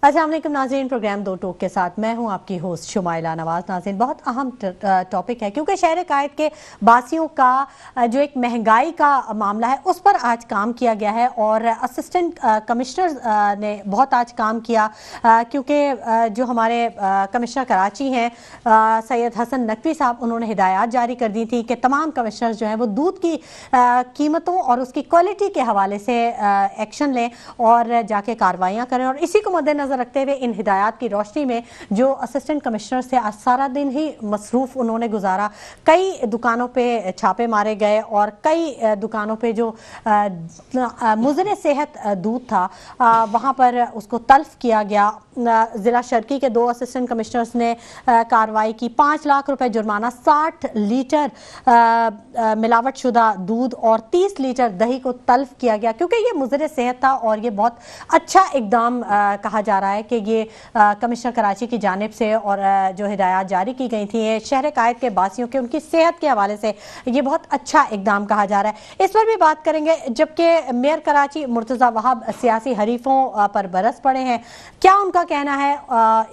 अस्सलाम वालेकुम नाज़रीन, प्रोग्राम दो टोक के साथ मैं हूं आपकी होस्ट शुमाइला नवाज। नाज़रीन, बहुत अहम टॉपिक है क्योंकि शहर कायद के बासियों का जो एक महंगाई का मामला है उस पर आज काम किया गया है और असिस्टेंट कमिश्नर ने बहुत आज काम किया क्योंकि जो हमारे कमिश्नर कराची हैं सैयद हसन नकवी साहब, उन्होंने हिदायत जारी कर दी थी कि तमाम कमिश्नर जो हैं वो दूध की कीमतों और उसकी क्वालिटी के हवाले से एक्शन लें और जाके कार्रवाइयाँ करें। और इसी को मद्देनजर रखते हुए इन हिदायत की रोशनी में जो असिस्टेंट कमिश्नर से आज सारा दिन ही मसरूफ उन्होंने गुजारा। कई दुकानों पे छापे मारे गए और कई दुकानों पे जो मुज़र सेहत दूध था वहाँ पर उसको तल्फ किया गया। ज़िला शर्की के 2 असिस्टेंट कमिश्नर्स ने कार्रवाई की। 5 लाख रुपए जुर्माना, 60 लीटर मिलावट शुदा दूध और 30 लीटर दही को तल्फ किया गया क्योंकि ये मुज़र सेहत था और ये बहुत अच्छा इकदाम कहा जा रहा है कि ये कमिश्नर कराची की जानिब से और जो हिदायत जारी की गई थी शहर कायद के बासियों के उनकी सेहत के हवाले से ये बहुत अच्छा इकदाम कहा जा रहा है। इस पर भी बात करेंगे, जबकि मेयर कराची मुर्तज़ा वहाब सियासी हरीफों पर बरस पड़े हैं। क्या उनका कहना है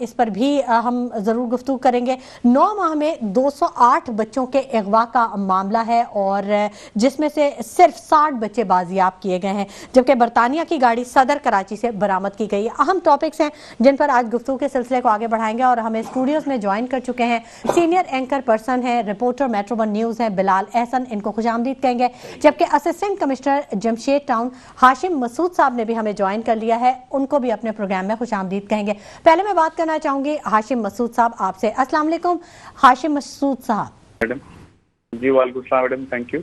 इस पर भी हम ज़रूर गुफ्तगू करेंगे। 9 माह में 208 बच्चों के अगवा का मामला है और जिसमें से सिर्फ 60 बच्चे बाजियाब किए गए हैं, जबकि बरतानिया की गाड़ी सदर कराची से बरामद की गई। अहम टॉपिक्स हैं जिन पर आज गुफ्तगू के सिलसिले को आगे बढ़ाएंगे और हमें स्टूडियोज में ज्वाइन कर चुके हैं सीनियर एंकर पर्सन है, रिपोर्टर मेट्रो 1 न्यूज़ हैं, बिलाल एहसन, इनको खुशामदीद कहेंगे। जबकि assistant commissioner Jamshed town Hashim Masood sahab ने भी हमें ज्वाइन कर लिया है, उनको भी अपने प्रोग्राम में खुशामदीद कहेंगे। पहले मैं बात करना चाहूंगी हाशिम मसूद साहब आपसे। अस्सलाम वालेकुम हाशिम मसूद साहब। मैडम जी, वालेकुम सलाम मैडम, थैंक यू।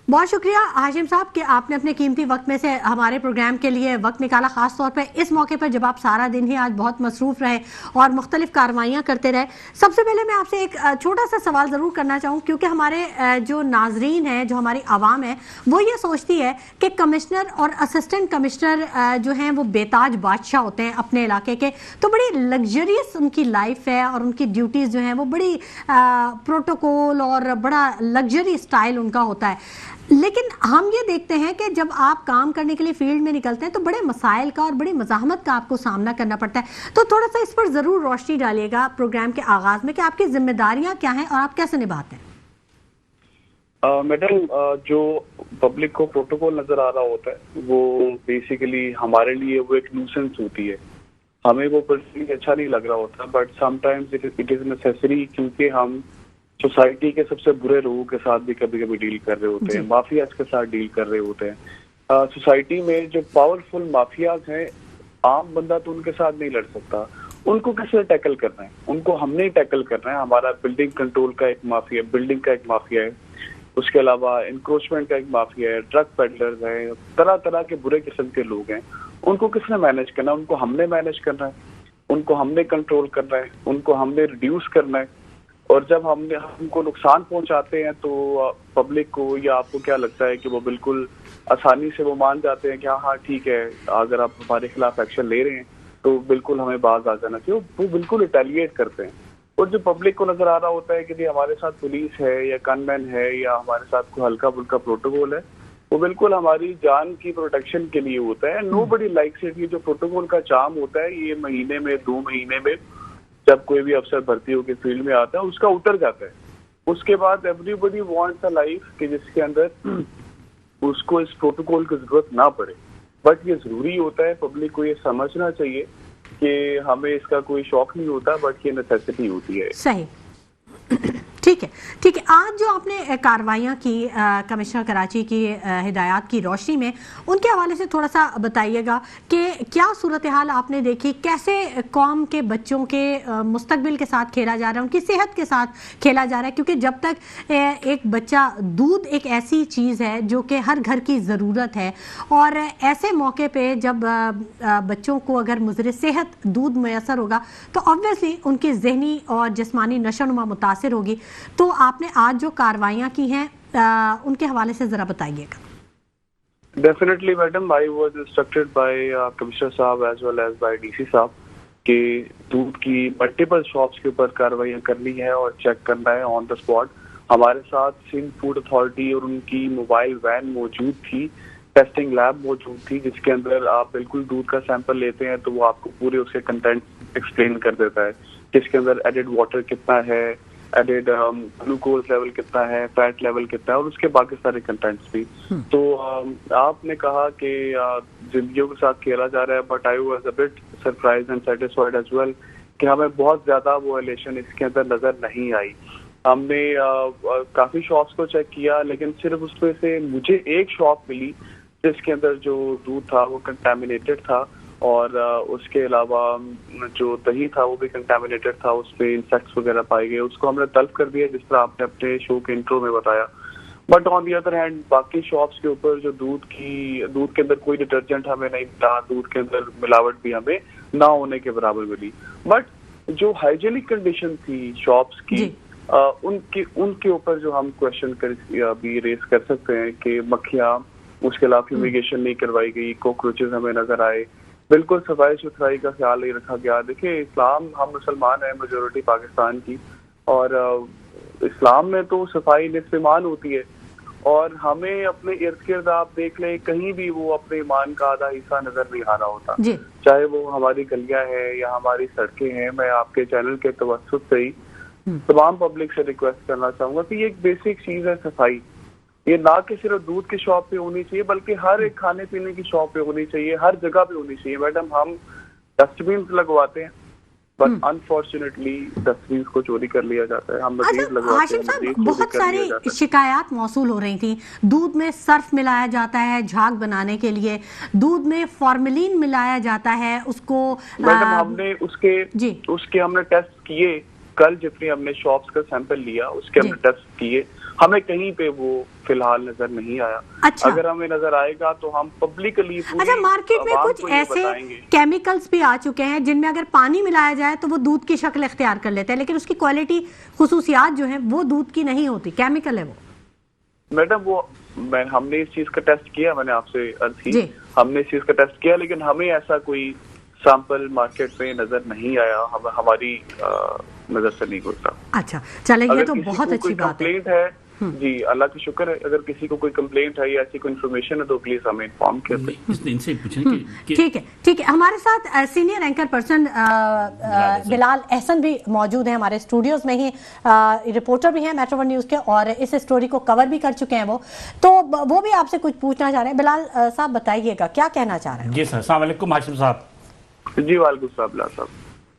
बहुत शुक्रिया हाशिम साहब कि आपने अपने कीमती वक्त में से हमारे प्रोग्राम के लिए वक्त निकाला, ख़ास तौर पे इस मौके पर जब आप सारा दिन ही आज बहुत मसरूफ़ रहे और मुख्तलिफ कार्रवाइयाँ करते रहे। सबसे पहले मैं आपसे एक छोटा सा सवाल ज़रूर करना चाहूँ क्योंकि हमारे जो नाजरीन हैं, जो हमारी आवाम है, वो ये सोचती है कि कमिश्नर और असिस्टेंट कमिश्नर जो हैं वो बेताज बादशाह होते हैं अपने इलाके के, तो बड़ी लग्जरियस उनकी लाइफ है और उनकी ड्यूटीज़ जो हैं वो बड़ी प्रोटोकॉल और बड़ा लग्जरी स्टाइल उनका होता है। लेकिन हम ये देखते हैं कि जब आप काम करने के लिए फील्ड में निकलते हैं तो बड़े मसाइल का और बड़ी मज़ाहमत का आपको सामना करना पड़ता है। तो थोड़ा सा इस पर ज़रूर रोशनी डालिएगा प्रोग्राम के आगाज़ में कि आपकी जिम्मेदारियां क्या हैं और आप कैसे निभाते हैं। मैडम, जो पब्लिक को प्रोटोकॉल नजर आ रहा होता है वो बेसिकली हमारे लिए वो एक न्यूसेंस होती है। हमें वो पर्सनली अच्छा नहीं लग रहा होता, but sometimes it is necessary क्योंकि हम सोसाइटी के सबसे बुरे लोगों के साथ भी कभी कभी डील कर रहे होते हैं, माफियाज के साथ डील कर रहे होते हैं। सोसाइटी में जो पावरफुल माफियाज हैं, आम बंदा तो उनके साथ नहीं लड़ सकता। उनको कैसे टैकल करना है, उनको हमने ही टैकल करना है। हमारा बिल्डिंग कंट्रोल का एक माफिया, बिल्डिंग का एक माफिया है, उसके अलावा इंक्रोचमेंट का एक माफिया है, ड्रग पेडलर्स हैं, तरह तरह के बुरे किस्म के लोग हैं। उनको किसने मैनेज करना है? उनको हमने मैनेज करना है, उनको हमने कंट्रोल करना है, उनको हमने रिड्यूस करना है। और जब हमको नुकसान पहुंचाते हैं तो पब्लिक को या आपको क्या लगता है कि वो बिल्कुल आसानी से वो मान जाते हैं कि हाँ ठीक है, अगर आप हमारे खिलाफ एक्शन ले रहे हैं तो बिल्कुल हमें बाज आ जाना चाहिए। वो बिल्कुल रिटेलिएट करते हैं। और जो पब्लिक को नजर आ रहा होता है कि हमारे साथ पुलिस है या गनमैन है या हमारे साथ कोई हल्का फुल्का प्रोटोकॉल है, वो बिल्कुल हमारी जान की प्रोटेक्शन के लिए होता है। Nobody likes it. ये जो प्रोटोकॉल का चार्म होता है ये महीने में 2 महीने में जब कोई भी अफसर भर्ती होकर फील्ड में आता है उसका उतर जाता है। उसके बाद एवरीबडी वांट्स अ लाइफ कि जिसके अंदर उसको इस प्रोटोकॉल की जरूरत ना पड़े। बट ये जरूरी होता है, पब्लिक को ये समझना चाहिए कि हमें इसका कोई शौक नहीं होता, बट ये नेसेसिटी होती है। सही, ठीक है, ठीक है। आज जो आपने कार्रवाइयाँ की कमिश्नर कराची की हिदायत की रोशनी में, उनके हवाले से थोड़ा सा बताइएगा कि क्या सूरत हाल आपने देखी, कैसे कौम के बच्चों के मुस्तकबिल के साथ खेला जा रहा है, उनकी सेहत के साथ खेला जा रहा है। क्योंकि जब तक एक बच्चा, दूध एक ऐसी चीज़ है जो कि हर घर की ज़रूरत है और ऐसे मौके पे जब बच्चों को अगर मुज़र सेहत दूध मैसर होगा तो ऑब्वियसली उनकी ज़हनी और जिस्मानी नशोनुमा मुतासिर होगी। तो आपने आज जो कार्रवाइयाँ की हैं उनके हवाले से जरा बताइएगा। Definitely madam, I was instructed by commissioner साहब as well as by DC साहब कि दूध की मल्टीपल शॉप्स के ऊपर कार्रवाइयाँ करनी है और चेक करना है ऑन द स्पॉट। हमारे साथ सिंध फूड अथॉरिटी और उनकी मोबाइल वैन मौजूद थी टेस्टिंग लैब मौजूद थी जिसके अंदर आप बिल्कुल दूध का सैंपल लेते हैं तो वो आपको पूरे उसके कंटेंट एक्सप्लेन कर देता है, जिसके अंदर एडेड वाटर कितना है, एडेड ग्लूकोज लेवल कितना है, फैट लेवल कितना है और उसके बाकी सारे कंटेंट्स भी। तो आपने कहा कि जिंदगियों के साथ खेला जा रहा है, but I was a bit surprised and satisfied as well कि हमें बहुत ज्यादा वो एलेशन इसके अंदर नजर नहीं आई। हमने काफी शॉप्स को चेक किया, लेकिन सिर्फ उसमें से मुझे एक शॉप मिली जिसके अंदर जो दूध था वो कंटामिनेटेड था और उसके अलावा जो दही था वो भी कंटामिनेटेड था, उस पे इंसेक्ट्स वगैरह पाए गए। उसको हमने तलब कर दिया जिस तरह आपने अपने शो के इंट्रो में बताया। But on the other hand बाकी शॉप्स के ऊपर जो दूध के अंदर कोई डिटर्जेंट हमें नहीं मिला, दूध के अंदर मिलावट भी हमें ना होने के बराबर मिली। बट जो हाइजीनिक कंडीशन थी शॉप्स की उनके ऊपर जो हम क्वेश्चन अभी रेस कर सकते हैं कि मक्खियां, उसके अलावा फ्यूमिगेशन नहीं करवाई गई, कॉकरोचेस हमें नजर आए, बिल्कुल सफाई सुथराई का ख्याल नहीं रखा गया। देखिए इस्लाम, हम मुसलमान हैं मेजोरिटी पाकिस्तान की, और इस्लाम में तो सफाई निस्फ़ ईमान होती है और हमें अपने इर्द गिर्द आप देख लें कहीं भी वो अपने ईमान का आधा हिस्सा नजर नहीं आ रहा होता, चाहे वो हमारी गलियां हैं या हमारी सड़कें हैं। मैं आपके चैनल के तवज्जुह से ही तमाम पब्लिक से रिक्वेस्ट करना चाहूंगा कि ये एक बेसिक चीज है सफाई, ये ना कि सिर्फ दूध की शॉप पे होनी चाहिए बल्कि हर एक खाने पीने की शॉप पे होनी चाहिए, हर जगह पे होनी चाहिए। मैडम हम डस्टबिन लगवाते हैं बट अनफॉर्चुनेटली डस्टबिन को चोरी कर लिया जाता है, हम मजीद लगवाते हैं। बहुत सारी शिकायत मौसूल हो रही थी, दूध में सर्फ मिलाया जाता है झाग बनाने के लिए, दूध में फॉर्मेलिन मिलाया जाता है उसको। मैडम हमने उसके हमने टेस्ट किए, कल जितनी हमने शॉप्स का सैंपल लिया उसके हमने टेस्ट किए, हमें कहीं पे वो फिलहाल नजर नहीं आया। अच्छा। अगर हमें नजर आएगा तो हम पब्लिकली अच्छा, मार्केट में कुछ ऐसे केमिकल्स भी आ चुके हैं जिनमें अगर पानी मिलाया जाए तो वो दूध की शक्ल इख्तियार कर लेते हैं, लेकिन उसकी क्वालिटी खुसूसियात जो है वो दूध की नहीं होती, केमिकल है वो। मैडम हमने इस चीज का टेस्ट किया, मैंने आपसे अर्ज की, हमने इस चीज का टेस्ट किया, लेकिन हमें ऐसा कोई सैंपल मार्केट में नजर नहीं आया, हमारी नजर से नहीं गुजरा। अच्छा चले, ये तो बहुत अच्छी बात है। जी अल्लाह का शुक्र है, अगर किसी को कोई कंप्लेंट है या ऐसी कोई इन्फॉर्मेशन है तो प्लीज हमें इन्फॉर्म करें। इनसे पूछें कि ठीक है। हमारे साथ senior anchor person Bilal Ehsan भी मौजूद हैं हमारे स्टूडियोज में ही, रिपोर्टर भी हैं मेट्रो वन न्यूज़ के और इस स्टोरी को कवर भी कर चुके हैं तो वो भी आपसे कुछ पूछना चाह रहे हैं। बिलाल साहब बताइएगा क्या कहना चाह रहे हैं। जी सर, अस्सलाम वालेकुम हाशिम साहब। जी वालेकुम साहब।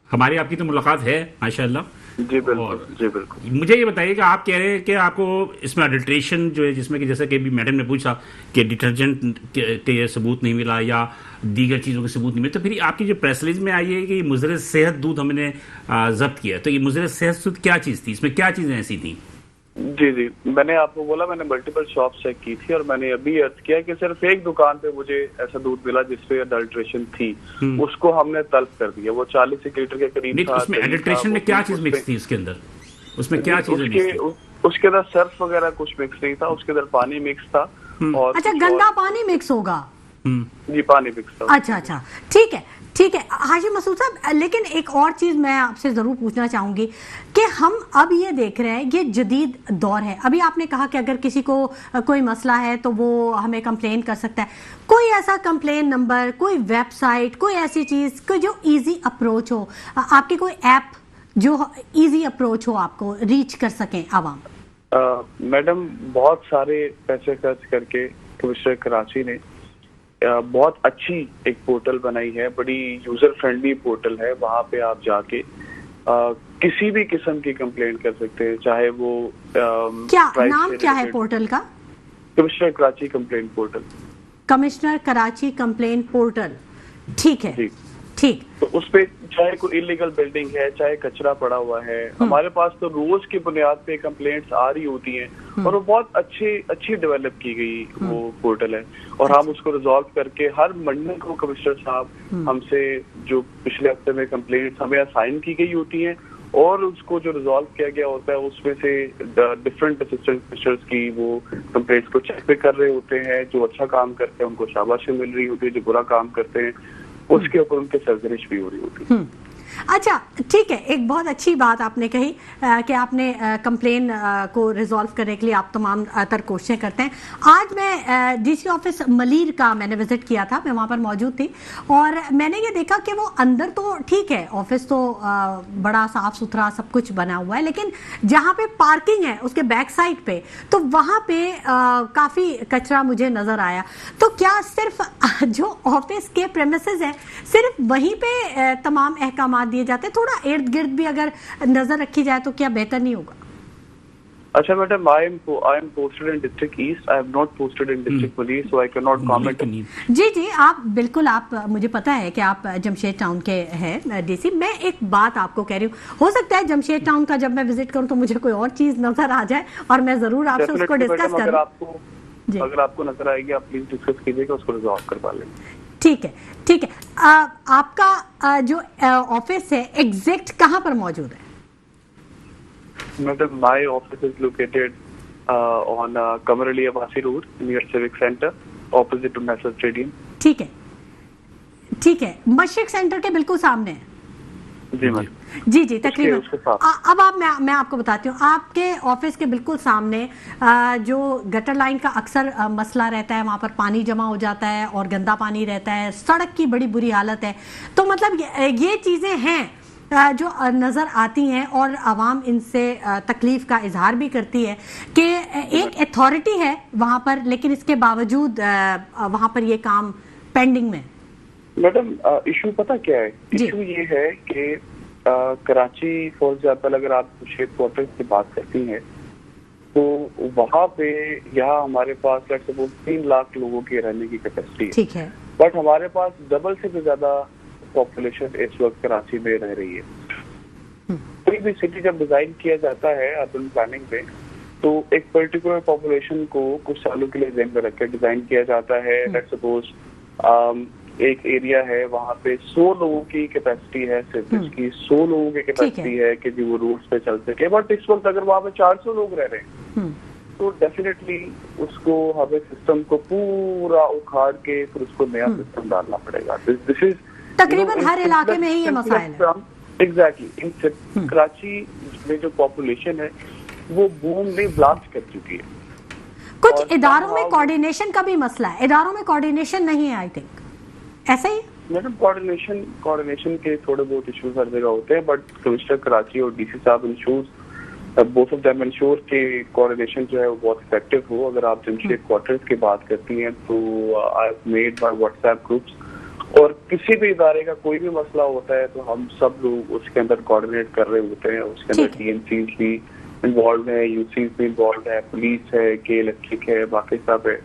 हमारी आपकी तो मुलाकात है माशाल्लाह। जी बिल्कुल। मुझे ये बताइए कि आप कह रहे हैं कि आपको इसमें अडल्ट्रेशन जो है, जिसमें कि जैसे कि मैडम ने पूछा कि डिटर्जेंट के सबूत नहीं मिला या दीगर चीज़ों के सबूत नहीं मिले, तो फिर आपकी जो प्रेस रिलीज में आई है कि मुज़र सेहत दूध हमने जब्त किया, तो ये मुज़र सेहत दूध क्या चीज़ थी, इसमें क्या चीज़ें ऐसी थी? जी मैंने आपको बोला मैंने मल्टीपल शॉप चेक की थी और मैंने अभी अर्ज किया कि सिर्फ एक दुकान पे मुझे ऐसा दूध मिला जिसपे अडल्ट्रेशन थी, उसको हमने तलब कर दिया। वो 40 लीटर के करीब था। उसमें अडल्ट्रेशन में क्या चीज मिक्स थी उसके अंदर? उसमें क्या चीजें मिक्स थी? उसके अंदर सर्फ वगैरह कुछ मिक्स नहीं था, उसके अंदर पानी मिक्स था। और अच्छा, गंदा पानी मिक्स होगा? जी पानी मिक्स था। अच्छा ठीक है हाशिम मसूद साहब, लेकिन एक और चीज़ मैं आपसे ज़रूर पूछना चाहूँगी कि हम अब ये देख रहे हैं ये जदीद दौर है। अभी आपने कहा कि अगर किसी को कोई मसला है तो वो हमें कंप्लेन कर सकता है, कोई ऐसा कंप्लेन नंबर, कोई वेबसाइट, कोई ऐसी चीज़ कोई जो इजी अप्रोच हो, आपकी कोई ऐप जो इजी अप्रोच हो आपको रीच कर सकें आवाम? मैडम बहुत सारे पैसे खर्च करके कमिश्नर कराची ने बहुत अच्छी एक पोर्टल बनाई है, बड़ी यूजर फ्रेंडली पोर्टल है। वहाँ पे आप जाके किसी भी किस्म की कंप्लेंट कर सकते हैं, चाहे वो नाम क्या है पोर्टल का? Commissioner Karachi complaint portal. Commissioner Karachi complaint portal, ठीक है। ठीक, तो उस पे चाहे कोई इलीगल बिल्डिंग है, चाहे कचरा पड़ा हुआ है, हमारे पास तो रोज की बुनियाद पे कंप्लेंट्स आ रही होती हैं और वो बहुत अच्छी डेवलप की गई वो पोर्टल है और हम उसको रिजॉल्व करके हर मंडे को कमिश्नर साहब हमसे जो पिछले हफ्ते में कंप्लेंट्स हमें असाइन की गई होती हैं और उसको जो रिजॉल्व किया गया होता है उसमें से डिफरेंट असिस्टेंट कमिश्नर्स की वो कंप्लेंट्स को चेक भी कर रहे होते हैं। जो अच्छा काम करते हैं उनको शाबाशी मिल रही होती है, जो बुरा काम करते हैं उसके ऊपर उनके सरजरिश भी हो रही होती है। अच्छा ठीक है, एक बहुत अच्छी बात आपने कही कि आपने कंप्लेन को रिजॉल्व करने के लिए आप तमाम तर कोशिशें करते हैं। आज मैं डीसी ऑफिस मलीर का मैंने विजिट किया था, मैं वहाँ पर मौजूद थी और मैंने ये देखा कि वो अंदर तो ठीक है, ऑफिस तो बड़ा साफ सुथरा सब कुछ बना हुआ है, लेकिन जहाँ पे पार्किंग है उसके बैक साइड पे तो वहाँ पे काफ़ी कचरा मुझे नज़र आया। तो क्या सिर्फ जो ऑफिस के प्रेमिसेस है सिर्फ वहीं पे तमाम अहकामात दिए जाते हैं, थोड़ा इर्द गिर्द भी अगर नजर रखी जाए तो क्या बेहतर नहीं होगा? अच्छा madam, I am posted in district east. I am not posted in district police, so I cannot comment. जी जी, आप बिल्कुल, आप मुझे पता है कि आप जमशेद टाउन के हैं डीसी। मैं एक बात आपको कह रही हूँ, हो सकता है जमशेद टाउन का जब मैं विजिट करूँ तो मुझे कोई और चीज नजर आ जाए और मैं जरूर आपसे उसको डिस्कस करूँ। अगर आपको नजर आएगी आप प्लीज डिस्कस कीजिएगा, उसको रिजॉल्व करवा लेंगे। ठीक है ठीक है। आपका जो ऑफिस है एग्जैक्ट कहाँ पर मौजूद है? Madam, my office is located on Qamar Ali Abbasi Road near Civic Center, opposite to Nasser Stadium. ठीक है ठीक है, मशरिक सेंटर के बिल्कुल सामने है। जी मैम। जी जी, तकरीबन। उसके साथ। अब आप मैं आपको बताती हूँ, आपके ऑफिस के बिल्कुल सामने जो गटर लाइन का अक्सर मसला रहता है, वहाँ पर पानी जमा हो जाता है और गंदा पानी रहता है, सड़क की बड़ी बुरी हालत है। तो मतलब ये चीज़ें हैं जो नज़र आती हैं और आवाम इनसे तकलीफ़ का इजहार भी करती है कि एक अथॉरिटी है वहाँ पर, लेकिन इसके बावजूद वहाँ पर ये काम पेंडिंग में। मैडम इशू पता क्या है? इशू ये है कि कराची फॉर एग्जाम्पल अगर आप शेख क्वार्टर्स की बात करती हैं तो वहाँ पे यहाँ हमारे पास 3 लाख लोगों की रहने की कैपेसिटी है। ठीक है। बट हमारे पास डबल से भी ज्यादा पॉपुलेशन इस वक्त कराची में रह रही है। कोई भी सिटी जब डिजाइन किया जाता है अर्बन प्लानिंग में तो एक पर्टिकुलर पॉपुलेशन को कुछ सालों के लिए ध्यान में रख के डिजाइन किया जाता है। लेट्स सपोज एक एरिया है, वहाँ पे 100 लोगों की कैपेसिटी है, सिर्फ इसकी 100 लोगों की कैपेसिटी है कि जो वो रोड्स पे चल सके। बट इस वक्त अगर वहाँ पे 400 लोग रह रहे हैं तो डेफिनेटली उसको हमें सिस्टम को पूरा उखाड़ के फिर उसको नया सिस्टम डालना पड़ेगा। दिस इज तकरीबन हर इलाके में ही ये मसाइल है। एग्जैक्टली। इन कराची में जो पॉपुलेशन है वो बूम में ब्लास्ट कर चुकी है। कुछ इदारों में कोऑर्डिनेशन का भी मसला है, इदारों में कोऑर्डिनेशन नहीं है, आई थिंक ऐसा ही। मैडम कोऑर्डिनेशन के थोड़े बहुत इश्यूज हर जगह होते हैं, बट कमिश्नर कराची और डीसी साहब ensure both of them ensure के कोऑर्डिनेशन जो है वो बहुत इफेक्टिव हो। अगर आप जमशेद क्वार्टर्स की बात करती हैं तो I have made my WhatsApp groups, और किसी भी इदारे का कोई भी मसला होता है तो हम सब लोग उसके अंदर कोऑर्डिनेट कर रहे होते हैं। उसके अंदर टीएमसीज भी इन्वॉल्व है, यूसीज भी इन्वॉल्व है, पुलिस है, के इलेक्ट्रिक है, बाकी सब है।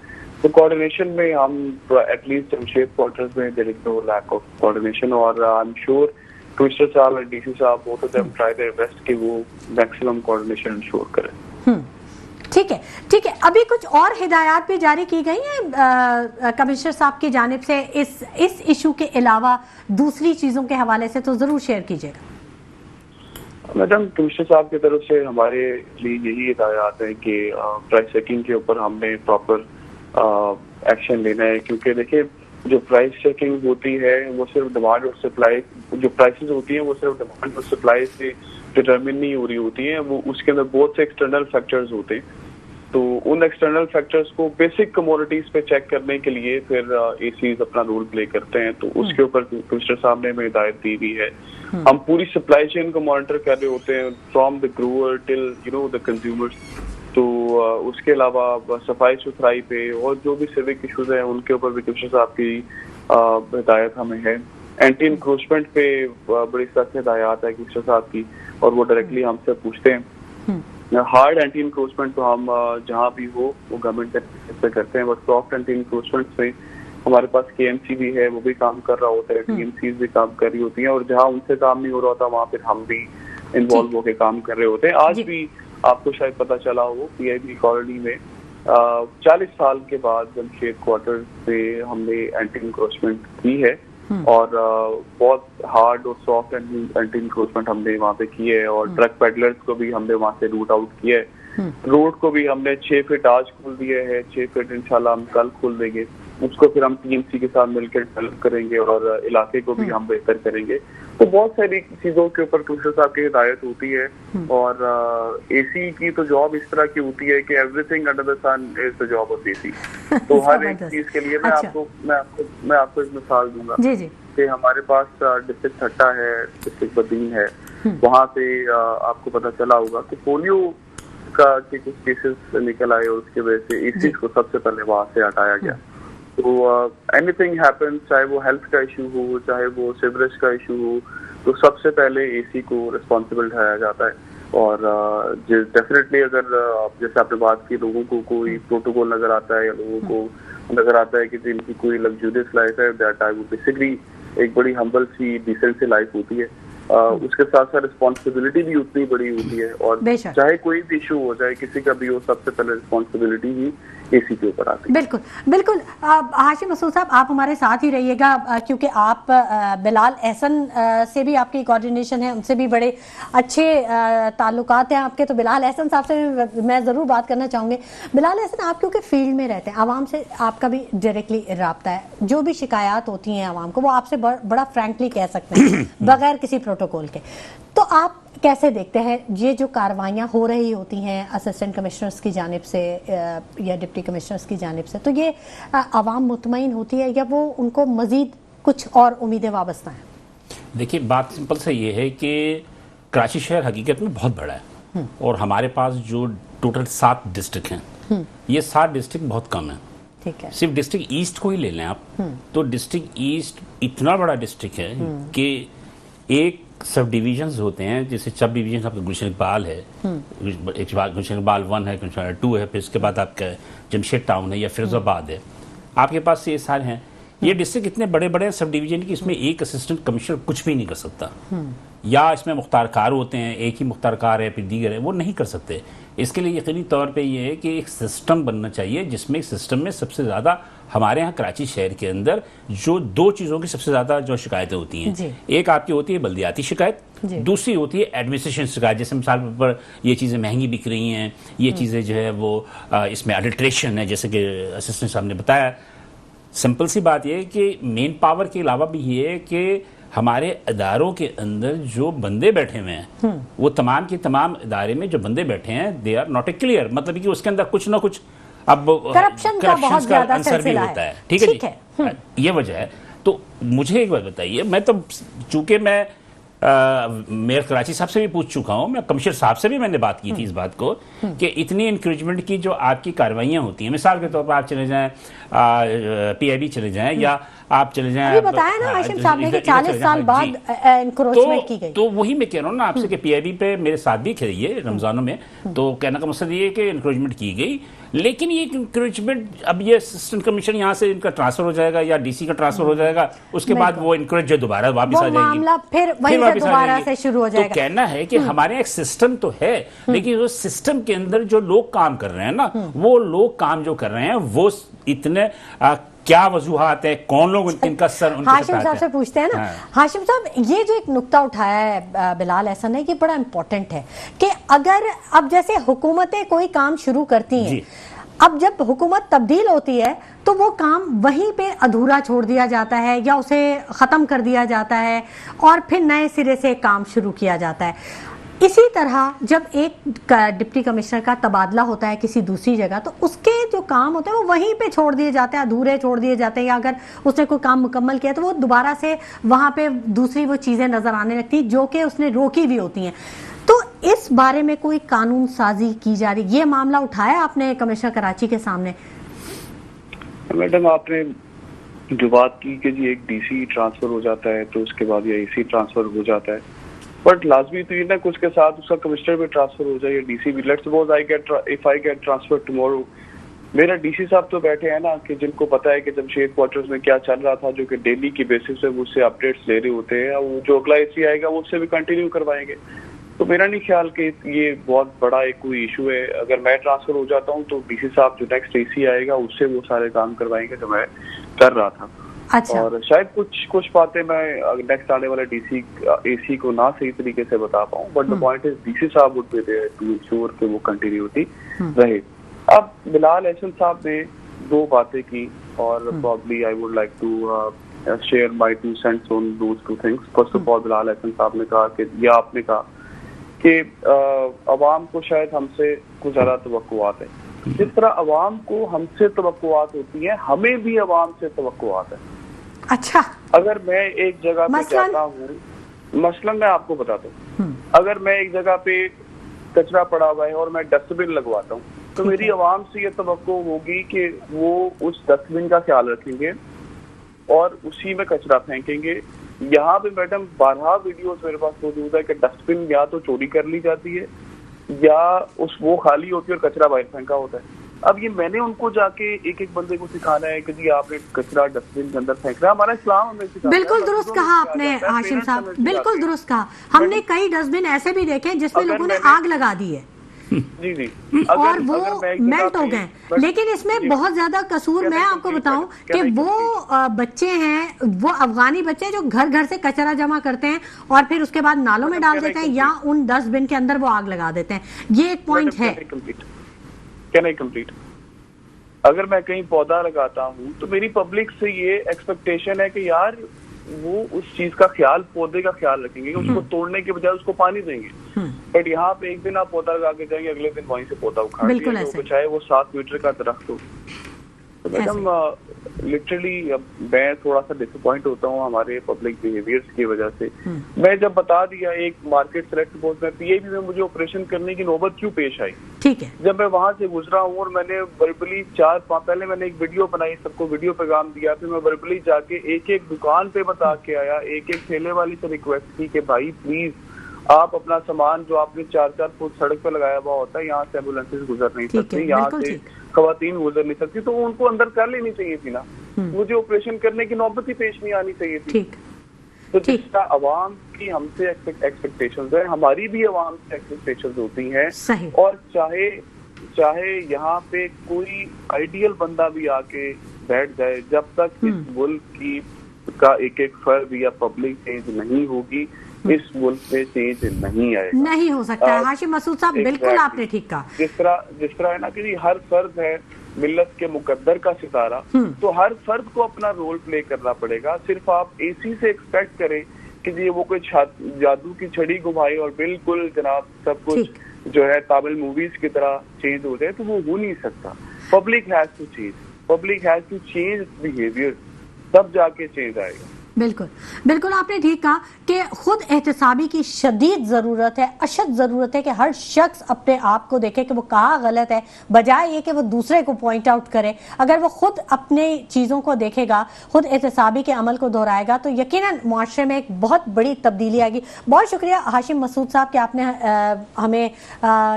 तो कोऑर्डिनेशन में हम एटलीस्ट जमशेद क्वार्टर्स में there is no lack of coordination, और I am sure commissioner sahab और DC sahab both of them try their best कि वो मैक्सिमम कोऑर्डिनेशन इंश्योर करें। ठीक है ठीक है। अभी कुछ और हिदायत भी जारी की गई हैं कमिश्नर साहब की जानिब से इस इशू के अलावा दूसरी चीजों के हवाले से, तो जरूर शेयर कीजिएगा। मैडम कमिश्नर साहब की तरफ से हमारे लिए यही हिदायत है कि प्राइस चेकिंग के ऊपर हमने प्रॉपर एक्शन लेना है, क्योंकि देखिए जो प्राइस चेकिंग होती है वो सिर्फ डिमांड और सप्लाई, जो प्राइसेस होती हैं वो सिर्फ डिमांड और सप्लाई से डिटरमिन नहीं हो रही होती है, वो उसके अंदर बहुत से एक्सटर्नल फैक्टर्स होते हैं। तो उन एक्सटर्नल फैक्टर्स को बेसिक कमोडिटीज पे चेक करने के लिए फिर एसीज अपना रोल प्ले करते हैं। तो उसके ऊपर कमिश्नर साहब ने हमें हिदायत दी हुई है। हम पूरी सप्लाई चेन को मॉनिटर कर रहे होते हैं from the grower till the consumers. तो उसके अलावा सफाई सुथराई पे और जो भी सिविक इश्यूज हैं उनके ऊपर भी कमिश्नर साहब की हिदायत हमें है। एंटी इंक्रोचमेंट पे बड़ी सख्त हिदायत है कमिश्नर साहब की, और वो डायरेक्टली हमसे पूछते हैं। हार्ड एंटी इंक्रोचमेंट तो हम जहाँ भी हो वो गवर्नमेंट से करते हैं, बट सॉफ्ट एंटी इंक्रोचमेंट से हमारे पास केएमसी भी है, वो भी काम कर रहा होता है, टीएमसीज भी काम कर रही होती हैं, और जहाँ उनसे काम नहीं हो रहा होता वहाँ फिर हम भी इन्वॉल्व होकर काम कर रहे होते हैं। आज भी आपको शायद पता चला हो पीआईबी कॉलोनी में 40 साल के बाद जमशेद क्वार्टर से हमने एंटी इंक्रोचमेंट की है, और बहुत हार्ड और सॉफ्ट एंटी इंक्रोचमेंट हमने वहाँ पे की है, और ट्रक पेडलर्स को भी हमने वहाँ से रूट आउट किया है। रोड को भी हमने 6 फीट आज खोल दिए है, 6 फीट इंशाल्लाह हम कल खोल देंगे। उसको फिर हम टीएमसी के साथ मिलकर डेवलप करेंगे और इलाके को भी हम बेहतर करेंगे। तो बहुत सारी चीजों के ऊपर कमिश्नर साहब की हिदायत होती है। और एसी की तो जॉब इस तरह की होती है कि everything under the sun is the job of AC. तो हर एक चीज के लिए मैं आपको एक मिसाल दूंगा कि हमारे पास डिस्ट्रिक्ट ठट्टा है, डिस्ट्रिक्ट बदीन है, वहाँ पे आपको पता चला होगा कि पोलियो के कुछ केसेस निकल आए और उसकी वजह से एसी को सबसे पहले वहां से हटाया गया। तो एनीथिंग हैपेंस, चाहे वो हेल्थ का इशू हो, चाहे वो सीवरेज का इशू हो, तो सबसे पहले एसी को रिस्पॉन्सिबल ठहराया जाता है। और डेफिनेटली अगर जैसे आपने बात की, लोगों को कोई प्रोटोकॉल नजर आता है या लोगों को नजर आता है कि जिनकी कोई लग्जूरियस लाइफ है, दैट टाइम वो बेसिकली एक बड़ी हम्बल सी डिसेंट सी लाइफ होती है। उसके साथ साथ रिस्पॉन्सिबिलिटी भी उतनी बड़ी होती है। और चाहे कोई भी इशू हो जाए, किसी का भी हो, सबसे पहले रिस्पॉन्सिबिलिटी ही एसी के ऊपर आती है। बिल्कुल बिल्कुल। हाशिम मसूद साहब, आप हमारे साथ ही रहिएगा, क्योंकि आप बिलाल एहसन से भी आपकी कोऑर्डिनेशन है, उनसे भी बड़े अच्छे ताल्लुकात हैं आपके। तो बिलाल एहसन साहब से मैं ज़रूर बात करना चाहूँगी। बिलाल एहसन, आप क्योंकि फील्ड में रहते हैं, आवाम से आपका भी डायरेक्टली रब्ता है, जो भी शिकायत होती हैं आवाम को, वो आपसे बड़ा फ्रैंकली कह सकते हैं बगैर किसी प्रोटोकॉल के। तो आप कैसे देखते हैं ये जो कार्रवाइयाँ हो रही होती हैं असिस्टेंट कमिश्नर्स की जानिब से या डिप्टी कमिश्नर्स की जानिब से, तो ये आवाम मुतमईन होती है या वो उनको मजीद कुछ और उम्मीदें वाबस्ता हैं? देखिए, बात सिंपल से ये है कि कराची शहर हकीकत में बहुत बड़ा है और हमारे पास जो टोटल 7 डिस्ट्रिक्ट हैं, ये 7 डिस्ट्रिक्ट बहुत कम है। ठीक है। सिर्फ डिस्ट्रिक्ट ईस्ट को ही ले लें आप, तो डिस्ट्रिक्ट ईस्ट इतना बड़ा डिस्ट्रिक्ट है कि एक सब डिवीजन्स होते हैं, जैसे सब डिवीजन आपका गुलशन इकबाल है, एक गुलशन इकबाल 1 है, गुलशन 2 है, फिर उसके बाद आपका जमशेद टाउन है या फिरोजाबाद है, आपके पास ये सारे हैं। ये डिस्ट्रिक्ट इतने बड़े बड़े सब डिवीजन की, इसमें एक असिस्टेंट कमिश्नर कुछ भी नहीं कर सकता। या इसमें मुख्तार कार होते हैं, एक ही मुख्तार कार है, फिर दीगर है, वो नहीं कर सकते। इसके लिए यकीनी तौर पे ये है कि एक सिस्टम बनना चाहिए, जिसमें सिस्टम में सबसे ज़्यादा हमारे यहाँ कराची शहर के अंदर जो 2 चीज़ों की सबसे ज़्यादा जो शिकायतें होती हैं, एक आपकी होती है बल्दियाती शिकायत, दूसरी होती है एडमिनिस्ट्रेशन शिकायत। जैसे मिसाल पर ये चीज़ें महंगी बिक रही हैं, ये चीज़ें जो है वो इसमें अडल्ट्रेशन है, जैसे कि असिस्टेंट साहब ने बताया। सिंपल सी बात यह है कि मेन पावर के अलावा भी ये है कि हमारे इदारों के अंदर जो बंदे बैठे हुए हैं, वो तमाम के तमाम इदारे में जो बंदे बैठे हैं, they are not a clear, मतलब कि उसके अंदर कुछ ना कुछ अब करप्शन का बहुत ज्यादा आंसर भी होता है। ठीक है जी, ये वजह है। तो मुझे एक बात बताइए, मैं तो चूंकि मैं मेयर कराची साहब से भी पूछ चुका हूं, मैं कमिश्नर साहब से भी मैंने बात की थी इस बात को कि इतनी इंक्रेजमेंट की जो आपकी कार्रवाइयां होती हैं, मिसाल के तौर पर आप चले जाएं PIB चले जाएं या आप चले जाएं, अभी बताया ना हाशिम साहब ने कि 40 साल बाद एनक्रोचमेंट की गई। तो वही मैं कह रहा हूँ ना आपसे कि PIB पे मेरे साथ भी खड़ी रमजानों में, तो कहने का मकसद ये है कि इंक्रोचमेंट की गई, लेकिन ये इंक्रोचमेंट, अब ये असिस्टेंट कमिश्नर यहाँ से इनका ट्रांसफर हो जाएगा या DC का ट्रांसफर हो जाएगा, उसके बाद वो इंक्रोच जो दोबारा वापस आ जाएगी, फिर वहीं से दोबारा से शुरू हो जाएगा। तो कहना है कि हमारे एक सिस्टम तो है, लेकिन उस सिस्टम के अंदर जो लोग काम कर रहे हैं ना, वो लोग काम जो कर रहे हैं वो इतने क्या वजूहात है, कौन लोग इनका सर उनके हाशिम साहब से पूछते हैं ना। हाशिम साहब, ये जो एक नुक्ता उठाया है बिलाल एहसन ने, ये बड़ा इंपॉर्टेंट है कि अगर अब जैसे हुकूमतें कोई काम शुरू करती हैं, अब जब हुकूमत तब्दील होती है तो वो काम वहीं पे अधूरा छोड़ दिया जाता है या उसे ख़त्म कर दिया जाता है और फिर नए सिरे से काम शुरू किया जाता है। इसी तरह जब एक डिप्टी कमिश्नर का तबादला होता है किसी दूसरी जगह, तो उसके जो काम होते हैं वो वहीं पे छोड़ दिए जाते हैं, अधूरे छोड़ दिए जाते हैं, या अगर उसने कोई काम मुकम्मल किया तो वो दोबारा से वहाँ पे दूसरी वो चीज़ें नज़र आने लगती जो कि उसने रोकी भी होती हैं। तो इस बारे में कोई कानून साजी की जा रही, ये मामला उठाया आपने कमिश्नर कराची के सामने? मैडम, आपने जो बात की कि जी एक DC ट्रांसफर हो जाता है तो उसके बाद या AC ट्रांसफर हो जाता है, बट लाजमी तो ये ना कुछ के साथ उसका कमिश्नर भी ट्रांसफर हो जाए या DC भी। Let's suppose if I get transfer tomorrow, मेरा DC साहब तो बैठे हैं ना कि जिनको पता है कि जमशेद क्वार्टर्स में क्या चल रहा था, जो कि डेली की बेसिस पे उससे अपडेट्स ले रहे होते हैं, वो जो अगला AC आएगा वो उससे भी कंटिन्यू करवाएंगे। तो मेरा नहीं ख्याल कि ये बहुत बड़ा एक कोई इशू है। अगर मैं ट्रांसफर हो जाता हूँ तो DC साहब जो नेक्स्ट AC आएगा उससे वो सारे काम करवाएंगे जो मैं कर रहा था। अच्छा। और शायद कुछ बातें मैं नेक्स्ट आने वाले AC को ना सही तरीके से बता पाऊँ, but the point is DC sahab would be there to ensure कि वो कंटिन्यूटी रहे। अब बिलाल एहसन साहब ने दो बातें की और probably I would like to share my 2 cents on those 2 things. First of all Bilal Ahsan sahab ने कहा कि, या आपने कहा कि अवाम को शायद हमसे कुछ ज़्यादा तवक्कुआत है। जिस तरह अवाम को हमसे तवक्कुआत होती है, हमें भी अवाम से तवक्कुआत है। अच्छा, अगर मैं एक जगह पे जाता हूँ, मसलन मैं आपको बताता हूँ, अगर मैं एक जगह पे कचरा पड़ा हुआ है और मैं डस्टबिन लगवाता हूँ, तो मेरी आवाम से ये तवक्को होगी कि वो उस डस्टबिन का ख्याल रखेंगे और उसी में कचरा फेंकेंगे। यहाँ पे मैडम 12 वीडियोस मेरे पास मौजूद है कि डस्टबिन या तो चोरी कर ली जाती है या वो खाली होती है और कचरा बाहर फेंका होता है। अब ये मैंने उनको जाके एक एक बंदे को सिखाना है कि जी आपने कचरा डस्टबिन के अंदर फेंक रहा है। हमारा इस्लाम हमें सिखाता है। बिल्कुल दुरुस्त कहा आपने हाशिम साहब, बिल्कुल दुरुस्त कहा। हमने कई डस्टबिन ऐसे भी देखे जिसमें लोगों ने आग लगा दी है जी जी, और वो मेल्ट हो गए। लेकिन इसमें बहुत ज्यादा कसूर मैं आपको बताऊं कि वो बच्चे हैं, वो अफगानी बच्चे जो घर घर से कचरा जमा करते हैं और फिर उसके बाद नालों में डाल देते हैं या उन डस्टबिन के अंदर वो आग लगा देते हैं। ये एक पॉइंट है। Can I complete? अगर मैं कहीं पौधा लगाता हूँ तो मेरी पब्लिक से ये एक्सपेक्टेशन है कि यार वो उस चीज का ख्याल, पौधे का ख्याल रखेंगे, उसको तोड़ने के बजाय उसको पानी देंगे। बट यहाँ पे एक दिन आप पौधा लगा के जाएंगे, अगले दिन वहीं से पौधा उखाड़ दिया, तो चाहे वो 7 मीटर का दरख्त हो। तो मैडम लिटरली मैं थोड़ा सा डिसअपॉइंट होता हूँ हमारे पब्लिक बिहेवियर्स की वजह से। मैं जब बता दिया एक मार्केट सेलेक्ट पोस्ट में पीएबी में मुझे ऑपरेशन करने की नौबत क्यों पेश आई, ठीक है, जब मैं वहां से गुजरा हूँ और मैंने वर्बली 4-5 पहले मैंने एक वीडियो बनाई, सबको वीडियो पैगाम दिया, फिर मैं वर्बली जाके एक एक दुकान पे बता के आया, एक एक ठेले वाली से रिक्वेस्ट की कि भाई प्लीज आप अपना सामान जो आपने 4-4 फुट सड़क पे लगाया हुआ होता है, यहाँ से एम्बुलेंसेज गुजर नहीं सकती, यहाँ से खवातीन गुजर नहीं सकती, तो उनको अंदर कर लेनी चाहिए थी ना। मुझे ऑपरेशन करने की नौबत ही पेश नहीं आनी चाहिए थी। तो जिसका अवाम की हमसे एक्सपेक्टेशंस है, हमारी भी अवाम से एक्सपेक्टेशंस होती हैं। और चाहे यहाँ पे कोई आइडियल बंदा भी आके बैठ जाए, जब तक इस मुल्क की का एक एक फर्द या पब्लिक चेंज नहीं होगी, इस मुल्क में चेंज नहीं आएगा, नहीं हो सकता है। हाशिम मसूद साहब बिल्कुल आपने ठीक कहा। जिस तरह है ना कि हर फर्द है मिल्लत के मुकद्दर का सितारा, तो हर फर्द को अपना रोल प्ले करना पड़ेगा। सिर्फ आप एसी से एक्सपेक्ट करें कि जी वो कोई जादू की छड़ी घुमाए और बिल्कुल जनाब सब कुछ जो है तामिल मूवीज की तरह चेंज हो जाए, तो वो हो नहीं सकता। Public has to change, public has to change behaviour, तब जाके चेंज आएगा। बिल्कुल बिल्कुल आपने ठीक कहा कि खुद एहतसाबी की शदीद ज़रूरत है, अशद ज़रूरत है कि हर शख्स अपने आप को देखे कि वो कहाँ गलत है, बजाय ये कि वो दूसरे को पॉइंट आउट करे। अगर वो खुद अपने चीज़ों को देखेगा, खुद एहतसाबी के अमल को दोहराएगा, तो यकीनन मुआशरे में एक बहुत बड़ी तब्दीली आएगी। बहुत शुक्रिया हाशिम मसूद साहब कि आपने हमें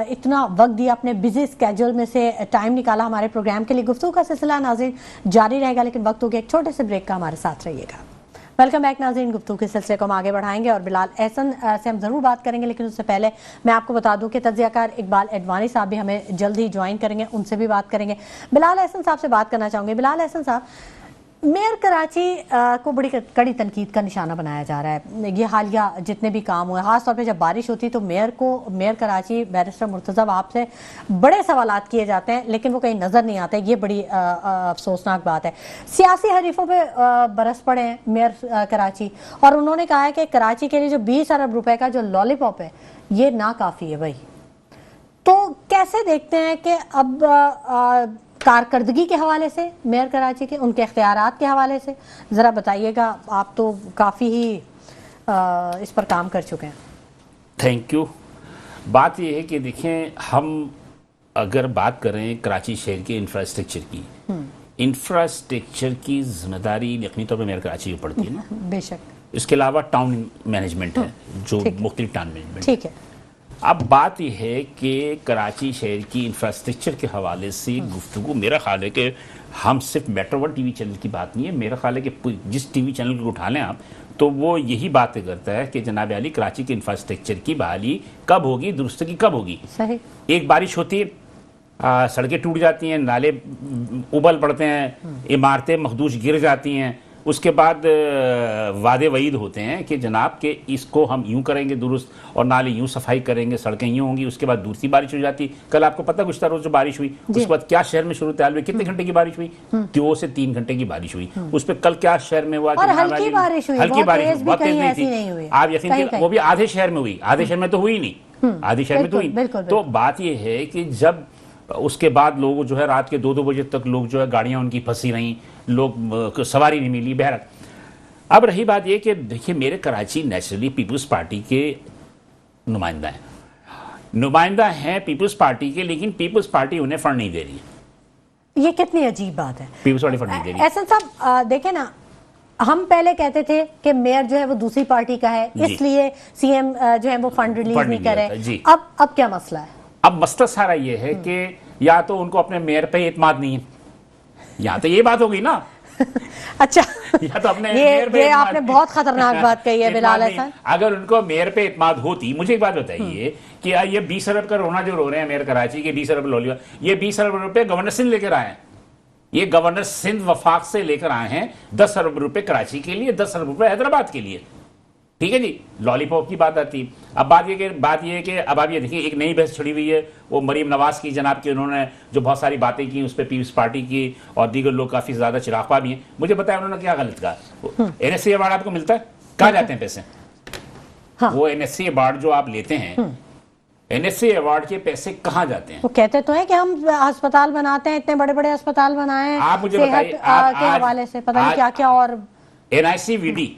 इतना वक्त दिया, अपने बिजी स्केड्यूल में से टाइम निकाला हमारे प्रोग्राम के लिए। गुफ्तगू का सिलसिला नाज़रीन जारी रहेगा, लेकिन वक्त हो गया एक छोटे से ब्रेक का, हमारे साथ रहिएगा। वेलकम बैक नाज़रीन, गुफ्तगू के सिलसिले को हम आगे बढ़ाएंगे और बिलाल एहसन से हम ज़रूर बात करेंगे, लेकिन उससे पहले मैं आपको बता दूं कि तज्ज़ियाकार इकबाल एडवानी साहब भी हमें जल्द ही ज्वाइन करेंगे, उनसे भी बात करेंगे। बिलाल एहसन साहब से बात करना चाहूँगी। बिलाल एहसन साहब, मेयर कराची को बड़ी कड़ी तनकीद का निशाना बनाया जा रहा है। ये हालिया जितने भी काम हुए, ख़ास तौर पे जब बारिश होती तो मेयर कराची बैरिस्टर मुर्तज़ा वहाब से बड़े सवालात किए जाते हैं, लेकिन वो कहीं नज़र नहीं आते। ये बड़ी अफसोसनाक बात है। सियासी हरीफों पे बरस पड़े हैं मेयर कराची, और उन्होंने कहा है कि कराची के लिए जो 20 अरब रुपए का जो लॉलीपॉप है ये नाकाफ़ी है। भाई तो कैसे देखते हैं कि अब कारकर्दगी के हवाले से मेयर कराची के, उनके इख्तियारात के हवाले से ज़रा बताइएगा। आप तो काफ़ी ही इस पर काम कर चुके हैं। Thank you. बात यह है कि देखें, हम अगर बात करें कराची शहर के इंफ्रास्ट्रक्चर की, इंफ्रास्ट्रक्चर की जिम्मेदारी यकीनी तौर पर मेयर कराची की पड़ती है ना। बेशक। इसके अलावा टाउन मैनेजमेंट है जो मुख्तलिफ टाउन मैनेजमेंट, ठीक है। अब बात यह है कि कराची शहर की इंफ्रास्ट्रक्चर के हवाले से गुफ्तगू, मेरा ख्याल है कि हम सिर्फ मेट्रो वन टीवी चैनल की बात नहीं है, मेरा ख्याल है कि जिस टीवी चैनल को उठा लें आप, तो वो यही बातें करता है कि जनाब अली कराची के इंफ्रास्ट्रक्चर की बहाली कब होगी, दुरुस्ती कब होगी। सही। एक बारिश होती है, सड़कें टूट जाती हैं, नाले उबल पड़ते हैं, इमारतें मखदूश गिर जाती हैं, उसके बाद वादे वईद होते हैं कि जनाब के इसको हम यूं करेंगे दुरुस्त, और नाले यूं सफाई करेंगे, सड़कें यूं होंगी, उसके बाद दूसरी बारिश हो जाती। कल आपको पता गुज़श्ता रोज जो बारिश हुई, उसके बाद क्या शहर में सूरत हाल हुई, कितने घंटे की बारिश हुई? 2 से 3 घंटे की बारिश हुई। उस पर कल क्या शहर में हुआ? और हल्की बारिश हुई, हल्की बारिश, बहुत बहुत तेज तेज नहीं नहीं हुई। थी। आप यकीन, वो भी आधे शहर में हुई, आधे शहर में तो हुई नहीं, आधे शहर में तो हुई। तो बात यह है कि जब उसके बाद लोग जो है रात के 2-2 बजे तक लोग जो है गाड़ियां उनकी फंसी रहीं, लोग सवारी नहीं मिली। बहरहाल अब रही बात यह कि देखिए, मेरे कराची नेचुरली पीपल्स पार्टी के नुमाइंदा हैं पीपल्स पार्टी के, लेकिन पीपल्स पार्टी उन्हें फंड नहीं दे रही है। ये कितनी अजीब बात है। पीपल्स पार्टी फंड नहीं दे रही है। एहसन साहब देखें ना, हम पहले कहते थे कि मेयर जो है वो दूसरी पार्टी का है, इसलिए सीएम जो है वो फंड रिलीज नहीं करे। अब क्या मसला है? अब मसला सारा ये है कि या तो उनको अपने मेयर पे एतमाद नहीं है, यहाँ तो ये बात हो गई ना। अच्छा, या तो अपने ये आपने बहुत खतरनाक बात कही है बिलाल हसन। अगर उनको मेयर पे एतमाद होती, मुझे एक बात बताइए कि ये 20 अरब का रोना जो रो रहे हैं मेयर कराची के, 20 अरब लो लिया, ये 20 अरब रुपए गवर्नर सिंध लेकर आए हैं। ये गवर्नर सिंध वफाक से लेकर आए हैं 10 अरब रुपए कराची के लिए, 10 अरब रुपए हैदराबाद के लिए। ठीक है जी, लॉलीपॉप की बात आती। अब बात ये है कि अब आप ये देखिए, एक नई बहस छिड़ी हुई है वो मरीम नवाज की जनाब की, उन्होंने जो बहुत सारी बातें की उस पर पीपल्स पार्टी की और दीगर लोग काफी ज्यादा चिरागपा भी हैं। मुझे बताया उन्होंने क्या गलत कहा। एनएससी अवार्ड आपको मिलता है, कहाँ जाते हैं पैसे? वो एनएससी अवार्ड जो आप लेते हैं, एनएससी अवार्ड के पैसे कहाँ जाते हैं? वो कहते तो है कि हम अस्पताल बनाते हैं, इतने बड़े बड़े अस्पताल बनाए हैं, आप मुझे बताइए, के हवाले से पता नहीं क्या क्या। और एनआईसीवीडी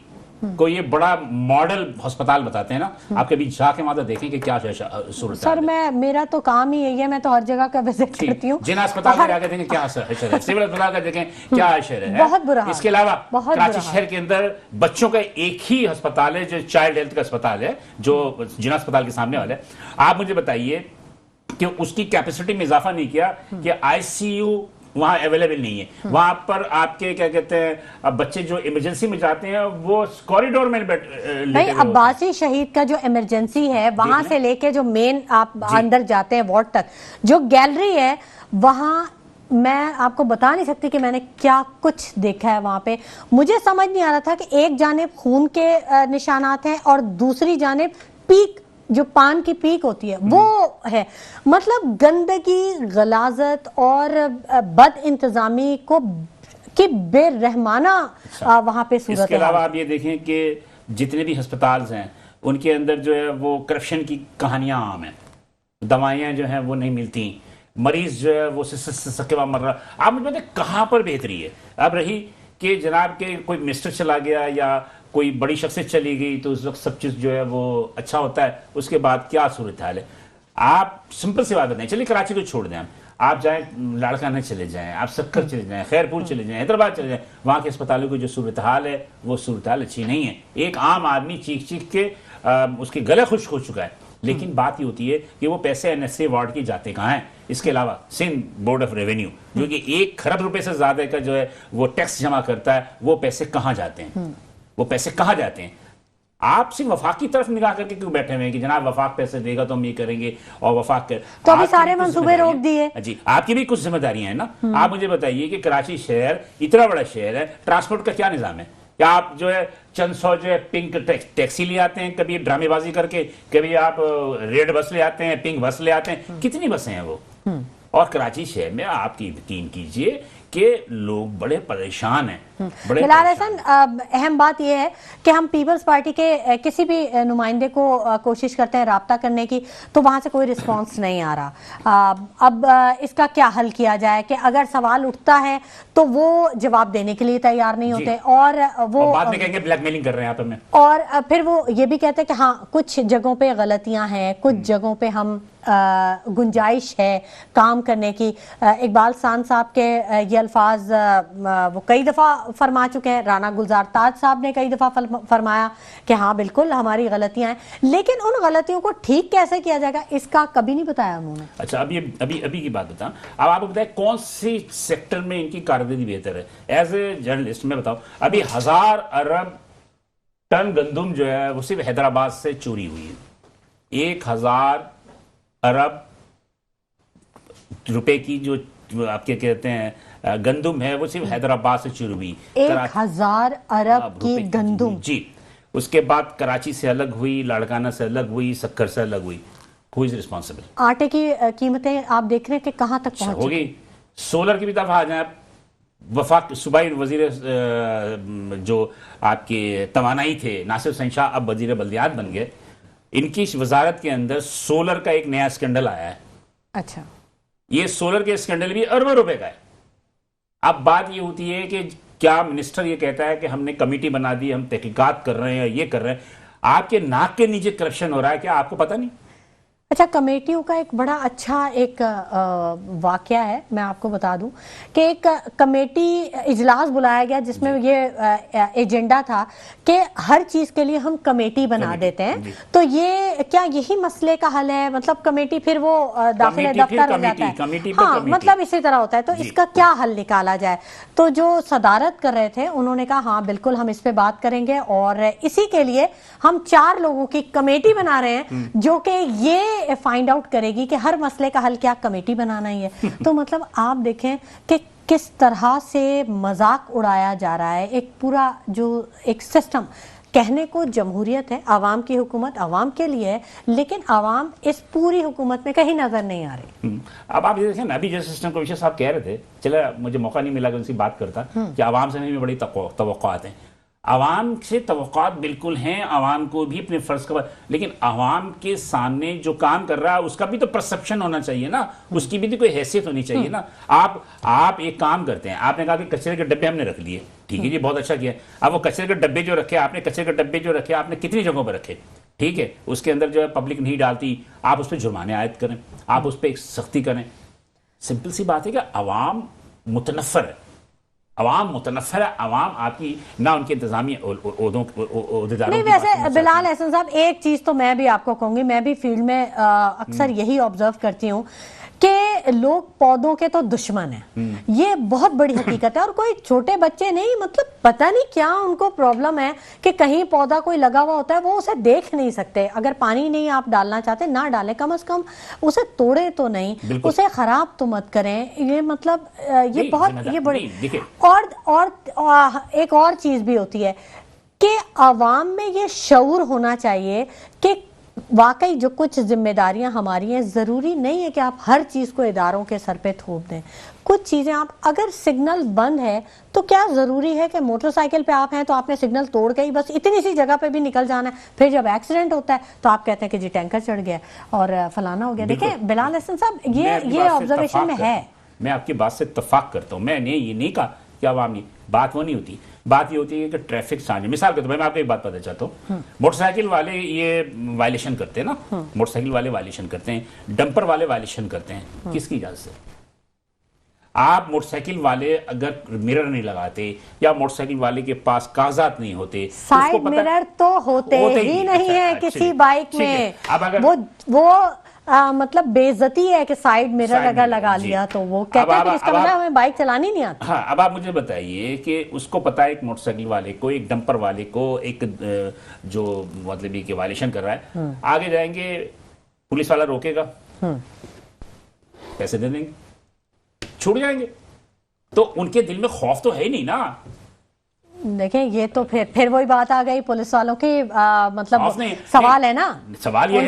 को ये बड़ा मॉडल अस्पताल बताते हैं ना, आप कभी जाके वहां देखें कि क्या सूरत। सर मेरा तो काम ही यही है, मैं तो हर जगह का विजिट करती हूँ। जिन अस्पताल में जाके देखें क्या असर है, सिविल अस्पताल का देखें क्या असर है, बहुत बुरा। इसके अलावा कराची शहर के अंदर बच्चों का एक ही अस्पताल है जो चाइल्ड हेल्थ का अस्पताल है, जो जिना अस्पताल के सामने वाला है। आप मुझे बताइए कि उसकी कैपेसिटी में इजाफा नहीं किया कि आईसीयू वहां अवेलेबल नहीं है। वहां पर आपके क्या कहते हैं, बच्चे जो इमरजेंसी में जाते हैं वो कॉरिडोर में भाई, अब्बासी शहीद का जो इमरजेंसी है वहां से लेके जो मेन आप अंदर जाते हैं वार्ड तक, जो गैलरी है वहां मैं आपको बता नहीं सकती कि मैंने क्या कुछ देखा है वहां पे। मुझे समझ नहीं आ रहा था कि एक जानिब खून के निशानात हैं और दूसरी जानिब पीक, जो पान की पीक होती है वो है। मतलब गंदगी, गलाजत और बद इंतजामी को की बेरहमाना वहां पे सूरत है। इसके अलावा आप ये देखें कि जितने भी अस्पताल हैं उनके अंदर जो है वो करप्शन की कहानियां आम हैं, दवाइयां जो हैं वो नहीं मिलती, मरीज जो है वो सकेवा मर रहा। आप मुझे बताइए कहां पर बेहतरी है? अब रही कि जनाब के कोई मिनिस्टर चला गया या कोई बड़ी शख्सियत चली गई तो उस वक्त सब चीज जो है वो अच्छा होता है, उसके बाद क्या सूरत हाल है? आप सिंपल सी बात बताएं, चलिए कराची को छोड़ दें, आप जाएं लाड़काना चले जाएं, आप सक्कर चले जाएं, खैरपुर चले जाएं, हैदराबाद चले जाएं, वहां के अस्पतालों की जो सूरत हाल है वो सूरत हाल अच्छी नहीं है। एक आम आदमी चीख चीख के उसके गले खुश्क हो चुका है। लेकिन बात ये होती है कि वो पैसे एनएससी अवार्ड के जाते कहाँ हैं? इसके अलावा सिंध बोर्ड ऑफ रेवेन्यू जो कि 1 खरब रुपए से ज्यादा का जो है वो टैक्स जमा करता है, वो पैसे कहाँ जाते हैं? वो पैसे कहाँ जाते हैं? आप सिर्फ वफाक की तरफ निगाह करके क्यों बैठे हुए हैं कि जनाब वफाक पैसे देगा तो हम ये करेंगे और वफाक कर, तो अभी सारे मंसूबे रोक दिए। जी, आपकी भी कुछ जिम्मेदारियां हैं ना। आप मुझे बताइए कि कराची शहर इतना बड़ा शहर है, ट्रांसपोर्ट का क्या निजाम है? क्या आप जो है चंद सौ जो है पिंक टैक्सी ले आते हैं, कभी ड्रामेबाजी करके, कभी आप रेड बस ले आते हैं, पिंक बस ले आते हैं, कितनी बसें हैं वो? और कराची शहर में आप यकीन कीजिए कि लोग बड़े परेशान हैं। बिलाल हसन, अहम बात यह है कि हम पीपल्स पार्टी के किसी भी नुमाइंदे को कोशिश करते हैं राब्ता करने की, तो वहां से कोई रिस्पांस नहीं आ रहा। अब इसका क्या हल किया जाए कि अगर सवाल उठता है तो वो जवाब देने के लिए तैयार नहीं होते और वो बाद में कहेंगे ब्लैकमेलिंग कर रहे हैं आप हमें, और फिर वो ये भी कहते हैं कि हाँ कुछ जगहों पे गलतियां हैं, कुछ जगहों पे हम गुंजाइश है काम करने की। इकबाल सान साहब के ये अल्फाज वो कई दफ़ा फरमा चुके हैं, राना गुलजार ताज साहब ने कई दफ़ा फरमाया कि हाँ बिल्कुल हमारी गलतियां हैं, लेकिन उन गलतियों को ठीक कैसे किया जाएगा इसका कभी नहीं बताया उन्होंने। अच्छा, अभी की बात बताऊं, अब आपको बताएं कौन सी सेक्टर में इनकी कारकर्दगी बेहतर है? एज ए जर्नलिस्ट मैं बताऊं, अभी 1000 अरब टन गंदुम जो है वो सिर्फ हैदराबाद से चोरी हुई है। 1000 अरब रुपए की जो आपके कहते हैं गंदुम है, वो सिर्फ हैदराबाद से शुरू हुई। 1000 अरब की रुपए गंदुम जी। उसके बाद कराची से अलग हुई, लाड़काना से अलग हुई, सक्कर से अलग हुई। Who is responsible? आटे की कीमतें आप देख रहे हैं कि कहां तक पहुंच होगी। सोलर की भी तरफ आ जाए, वफाक सूबाई वजीर जो आपके तवानाई थे नासिर हुसैन शाह अब वजीर बल्दियात बन गए, इनकी वजारत के अंदर सोलर का एक नया स्कैंडल आया है। अच्छा, ये सोलर के स्कैंडल भी अरबों रुपए का है। अब बात ये होती है कि क्या मिनिस्टर ये कहता है कि हमने कमेटी बना दी, हम तहकीकात कर रहे हैं, ये कर रहे हैं, आपके नाक के नीचे करप्शन हो रहा है, क्या आपको पता नहीं? अच्छा, कमेटियों का एक बड़ा अच्छा एक वाकया है, मैं आपको बता दूं कि एक कमेटी इजलास बुलाया गया जिसमें ये एजेंडा था कि हर चीज के लिए हम कमेटी बना देते हैं। तो ये क्या यही मसले का हल है? मतलब कमेटी फिर वो दाखिले दफ्तर हो जाता है। हाँ, मतलब इसी तरह होता है। तो इसका क्या हल निकाला जाए? तो जो सदारत कर रहे थे उन्होंने कहा हाँ बिल्कुल हम इस पे बात करेंगे, और इसी के लिए हम 4 लोगों की कमेटी बना रहे हैं जो कि ये फाइंड आउट करेगी कि हर मसले का हल क्या कमेटी बनाना ही है। तो मतलब आप देखें कि किस तरह से मजाक उड़ाया जा रहा है एक पूरा जो एक सिस्टम। कहने को जमहूरियत है, आवाम की हुकूमत आवाम के लिए है, लेकिन आवाम इस पूरी हुकूमत में कहीं नजर नहीं आ रही। अब आप ये देखें ना, अभी जैसे सिस्टम कमीशन साहब कह रहे थे, चले मुझे मौका नहीं मिला कि उनसे बात करता कि आवाम से हमें बड़ी तवक्कुआत हैं। आवाम से तवक्कुआत बिल्कुल हैं, आवाम को भी अपने फर्ज का, लेकिन आवाम के सामने जो काम कर रहा है उसका भी तो परसेप्शन होना चाहिए ना, उसकी भी तो कोई हैसियत होनी चाहिए ना। आप एक काम करते हैं, आपने कहा कि कचरे के डब्बे हमने रख लिए, ठीक है जी, बहुत अच्छा किया। अब वो कचरे के डब्बे जो रखे आपने, कचरे के डब्बे जो रखे आपने कितनी जगहों पर रखे, ठीक है, उसके अंदर जो है पब्लिक नहीं डालती, आप उस पर जुर्माने आयद करें, आप उस पर एक सख्ती करें। सिंपल सी बात है कि आवाम मुतनफ़र है, आवाम मुतनफ़र है, आवाम आपकी ना उनके इंतजामी ओहदेदारों नहीं। वैसे बिलाल एहसन साहब, एक चीज तो मैं भी आपको कहूंगी, मैं भी फील्ड में अक्सर यही ऑब्जर्व करती हूँ कि लोग पौधों के तो दुश्मन हैं। ये बहुत बड़ी हकीकत है, और कोई छोटे बच्चे नहीं, मतलब पता नहीं क्या उनको प्रॉब्लम है कि कहीं पौधा कोई लगा हुआ होता है वो उसे देख नहीं सकते। अगर पानी नहीं आप डालना चाहते ना डालें, कम से कम उसे तोड़े तो नहीं, उसे खराब तो मत करें। ये मतलब ये बहुत ये बड़ी और एक और चीज भी होती है कि आवाम में ये शऊर होना चाहिए कि वाकई जो कुछ जिम्मेदारियां हमारी हैं, जरूरी नहीं है कि आप हर चीज को इदारों के सर पे थोप दें। कुछ चीजें आप, अगर सिग्नल बंद है तो क्या जरूरी है कि मोटरसाइकिल पे आप हैं तो आपने सिग्नल तोड़ के ही बस इतनी सी जगह पे भी निकल जाना है? फिर जब एक्सीडेंट होता है तो आप कहते हैं कि जी टैंकर चढ़ गया और फलाना हो गया। देखें बिलाल हसन साहब, ये ऑब्जर्वेशन में है। मैं आपकी बात से इत्तेफाक करता हूँ। मैंने ये नहीं कहा कि आवाम बात वो नहीं होती, बात ये होती है कि ट्रैफिक साझे, मिसाल के तौर पर मैं आपको एक बात बताना चाहता हूँ, मोटरसाइकिल वाले ये वायलेशन करते हैं ना, मोटरसाइकिल वाले वायलेशन करते हैं, डंपर वाले वायलेशन करते हैं, किसकी इजाजत से? आप मोटरसाइकिल वाले अगर मिरर नहीं लगाते या मोटरसाइकिल वाले के पास कागजात नहीं होते, साइड मिरर तो होते ही नहीं है किसी बाइक में। अब अगर वो मतलब बेइज्जती है कि साइड मिरर अगर लगा लिया तो वो कहते हैं कि इसका मतलब हमें बाइक चलानी नहीं आती। हाँ, अब आप मुझे बताइए कि उसको पता है एक मोटरसाइकिल वाले को, एक डंपर वाले को, एक जो मतलब ये वायलेशन कर रहा है, आगे जाएंगे पुलिस वाला रोकेगा, पैसे दे देंगे, छूट जाएंगे, तो उनके दिल में खौफ तो है ही नहीं ना। देखें, ये तो फिर वही बात आ गई पुलिस वालों की, मतलब सवाल है ना, सवाल ये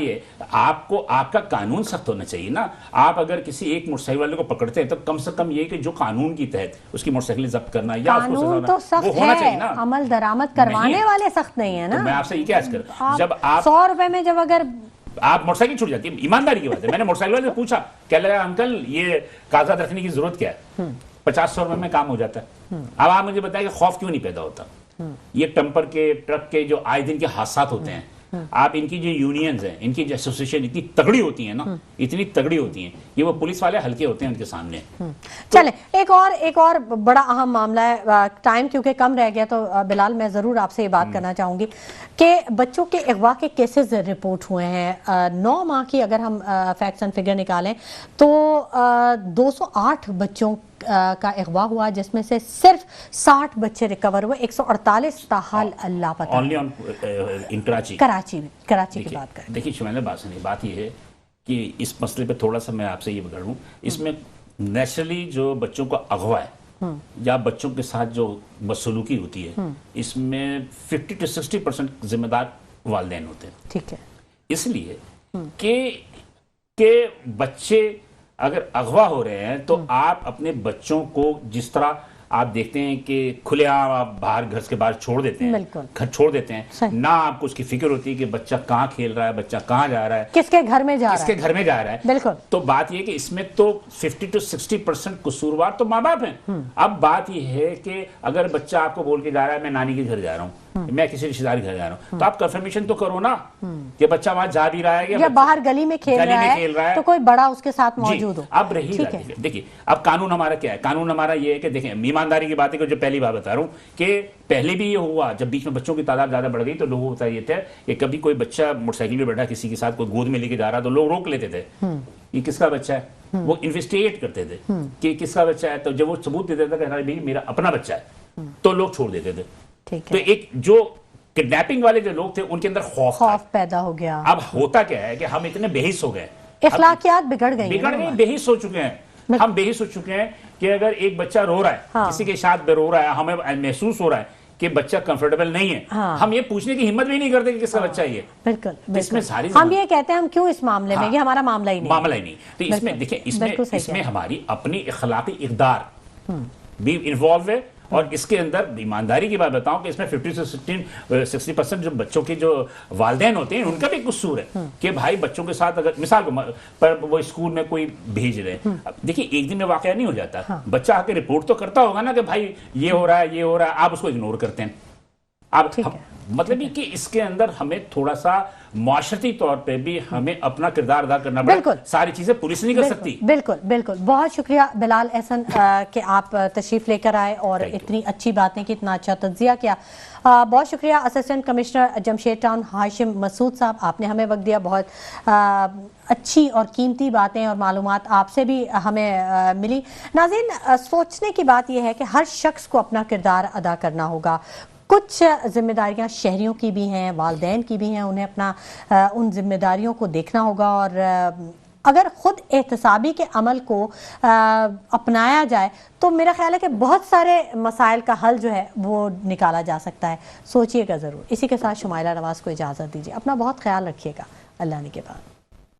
है आपको, आपका कानून सख्त होना चाहिए ना। आप अगर किसी एक मोटरसाइकिल वाले को पकड़ते हैं तो कम से कम ये कि जो कानून की तहत उसकी मोटरसाइकिल जब्त करना या कानून तो सख्त है, अमल दरामद करवाने वाले सख्त नहीं है ना। मैं आपसे ये क्या अर्ज कर, जब आप 100 रुपए में जब अगर आप मोटरसाइकिल छूट जाती है, ईमानदारी की बात है। मैंने मोटरसाइकिल वाले से पूछा, क्या लगा अंकल ये कागजात रखने की जरूरत क्या है? 50-100 रुपए में काम हो जाता है। अब आप मुझे बताइए खौफ क्यों नहीं पैदा होता? ये टंपर के, ट्रक के जो आए दिन के हादसात होते हैं, आप इनकी जो यूनियंस हैं, इनकी जो एसोसिएशन इतनी तगड़ी होती है ना, इतनी तगड़ी होती हैं, ये वो पुलिस वाले हल्के होते हैं उनके सामने। चले एक और बड़ा अहम मामला है, टाइम क्योंकि कम रह गया तो बिलाल मैं जरूर आपसे ये बात करना चाहूंगी कि बच्चों के अगवा के केसेस रिपोर्ट हुए हैं। 9 माह की अगर हम फैक्ट्स एंड फिगर निकालें तो 208 बच्चों का अगवा हुआ, जिसमें से सिर्फ 60 बच्चे रिकवर हुए, 148 ताहाल लापता। ओनली ऑन इन कराची की बात करें। देखिए शुमाइला, बात ये है कि इस मसले पे थोड़ा सा मैं आपसे ये बता दूं, इसमें नेचुरली जो बच्चों का अगवा है या बच्चों के साथ जो बदसलूकी होती है, इसमें 50 to 60% जिम्मेदार वालिदैन होते हैं। ठीक है। इसलिए कि बच्चे अगर अगवा हो रहे हैं तो आप अपने बच्चों को जिस तरह आप देखते हैं कि खुलेआम आप बाहर घर के बाहर छोड़ देते हैं, बिल्कुल। घर छोड़ देते हैं, सही। ना आपको उसकी फिक्र होती है कि बच्चा कहाँ खेल रहा है, बच्चा कहाँ जा रहा है, किसके घर में जा रहा किसके है। घर में जा रहा है। बिल्कुल। तो बात यह कि इसमें तो 50 to 60% कसूरवार तो माँ बाप हैं। अब बात यह है कि अगर बच्चा आपको बोल के जा रहा है मैं नानी के घर जा रहा हूँ, मैं किसी रिश्तेदार के घर जा रहा हूँ, तो आप कंफर्मेशन तो करो ना कि बच्चा वहां जा भी रहा है या बाहर गली में खेल रहा है तो कोई बड़ा उसके साथ मौजूद हो। अब रही बात है, देखिए अब कानून हमारा क्या है, कानून हमारा ये है कि देखें ईमानदारी की बात है कि जो पहली बात बता रहा हूं कि पहले भी ये हुआ जब बीच में बच्चों की तादाद ज्यादा बढ़ गई तो लोगों को पता ये था कि कभी कोई बच्चा मोटरसाइकिल पे बैठा किसी के साथ कोई गोद में लेके जा रहा तो लोग रोक लेते थे ये किसका बच्चा है, वो इन्वेस्टिगेट करते थे कि किसका बच्चा है, तो जब वो सबूत देता था कि भाई मेरा अपना बच्चा है तो लोग छोड़ देते थे। ठीक तो है। एक जो किडनैपिंग वाले जो लोग थे उनके अंदर खौफ पैदा हो गया। अब होता क्या है कि हम इतने बेहिस हो गए, इखलाकियात बिगड़ गई, बेहिस हो चुके हैं, हम बेहिस हो चुके हैं कि अगर एक बच्चा रो रहा है, किसी के साथ रो रहा है, हमें महसूस हो रहा है कि बच्चा कंफर्टेबल नहीं है, हम ये पूछने की हिम्मत भी नहीं करते कि किसका बच्चा ये। बिल्कुल। इसमें सारी हम ये कहते हैं हम क्यों इस मामले में कि हमारा मामला ही नहीं। तो इसमें देखिए इसमें हमारी अपनी इखलाकी इक़दार भी इन्वॉल्व है। और इसके अंदर ईमानदारी की बात बताऊं कि इसमें 50 से 60% जो बच्चों के जो वालिदैन होते हैं उनका भी कसूर है कि भाई बच्चों के साथ अगर मिसाल पर वो स्कूल में कोई भेज रहे हैं, देखिए एक दिन में वाकया नहीं हो जाता, बच्चा आके रिपोर्ट तो करता होगा ना कि भाई ये हो रहा है, ये हो रहा है, आप उसको इग्नोर करते हैं। अब मतलब ये कि इसके अंदर हमें थोड़ा सा माशरती तौर पे भी हमें अपना किरदार अदा करना पड़ेगा, सारी चीजें पुलिस नहीं कर सकती। बिल्कुल बिल्कुल। बहुत शुक्रिया बिलाल एहसन कि आप तशरीफ लेकर आए और इतनी अच्छी बातें की, इतना अच्छा तज्जिया किया। बहुत शुक्रिया assistant commissioner Jamshed town Hashim Masood sahab, आपने हमें वक्त दिया। बहुत अच्छी और कीमती बातें और मालूमात आपसे भी हमें मिली। नाज़रीन, सोचने की बात यह है कि हर शख्स को अपना किरदार अदा करना होगा। कुछ जिम्मेदारियां शहरियों की भी हैं, वालिदैन की भी हैं, उन्हें अपना उन जिम्मेदारियों को देखना होगा और अगर खुद एहतसाबी के अमल को अपनाया जाए तो मेरा ख्याल है कि बहुत सारे मसाइल का हल जो है वो निकाला जा सकता है। सोचिएगा ज़रूर। इसी के साथ शुमाइला नवाज़ को इजाज़त दीजिए। अपना बहुत ख्याल रखिएगा। अल्लाह ने के बाद।